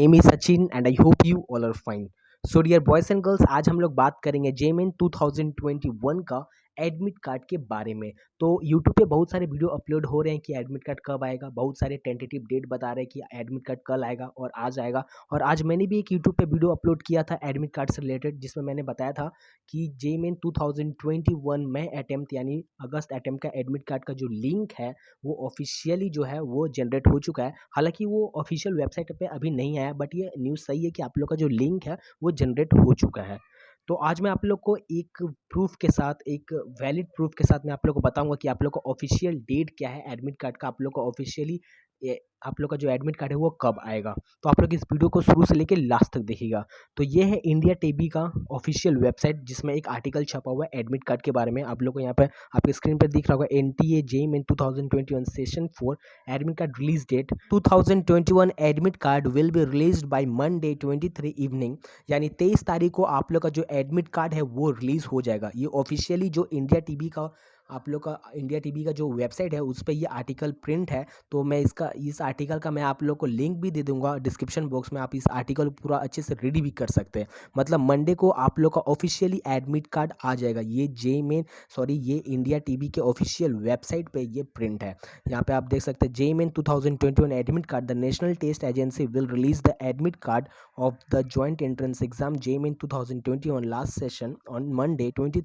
name is Sachin and I hope you all are fine. So dear boys and girls, आज हम लोग बात करेंगे जेमेन 2021 का एडमिट कार्ड के बारे में। तो यूट्यूब पे बहुत सारे वीडियो अपलोड हो रहे हैं कि एडमिट कार्ड कब आएगा, बहुत सारे टेंटेटिव डेट बता रहे हैं कि एडमिट कार्ड कल आएगा और आज आएगा। और आज मैंने भी एक यूट्यूब पे वीडियो अपलोड किया था एडमिट कार्ड से रिलेटेड, जिसमें मैंने बताया था कि जेमेन 2021 में अटेम्प्ट यानी अगस्त अटेम्प्ट का एडमिट कार्ड का जो लिंक है वो ऑफिशियली जो है वो जनरेट हो चुका है। हालांकि वो ऑफिशियल वेबसाइट पे अभी नहीं आया, बट ये न्यूज़ सही है कि आप लोग का जो लिंक है वो जनरेट हो चुका है। तो आज मैं आप लोग को एक प्रूफ के साथ, एक वैलिड प्रूफ के साथ मैं आप लोग को बताऊंगा कि आप लोग का ऑफिशियल डेट क्या है एडमिट कार्ड का, आप लोग का ऑफिशियली आप लोग का जो एडमिट कार्ड है वो कब आएगा। तो आप लोग इस वीडियो को शुरू से लेकर लास्ट तक देखिएगा। तो ये है इंडिया टीबी का ऑफिशियल वेबसाइट, जिसमें एक आर्टिकल छपा हुआ है एडमिट कार्ड के बारे में। आप लोग को यहाँ पर आपके स्क्रीन पर दिख रहा होगा NTA JMN 2021 session 4 admit card release date 2021 admit card will be released by Monday 23 evening, यानी 23 तारीख को आप लोग का जो एडमिट कार्ड है वो रिलीज हो जाएगा। ये ऑफिशियली जो इंडिया टीबी का आप लोग का इंडिया टीबी का जो वेबसाइट है उस पर ये आर्टिकल प्रिंट है। तो मैं इस आर्टिकल का मैं आप लोग को लिंक भी दे दूंगा डिस्क्रिप्शन बॉक्स में, आप इस आर्टिकल पूरा अच्छे से रीड भी कर सकते हैं। मतलब मंडे को आप लोग का ऑफिशियली एडमिट कार्ड आ जाएगा। ये इंडिया टीबी के ऑफिशियल वेबसाइट पे ये प्रिंट है। यहाँ पे आप देख सकते हैं JEE Main 2021 admit card, the national test agency will release the admit card of the joint entrance exam JEE Main 2021 last session on Monday 23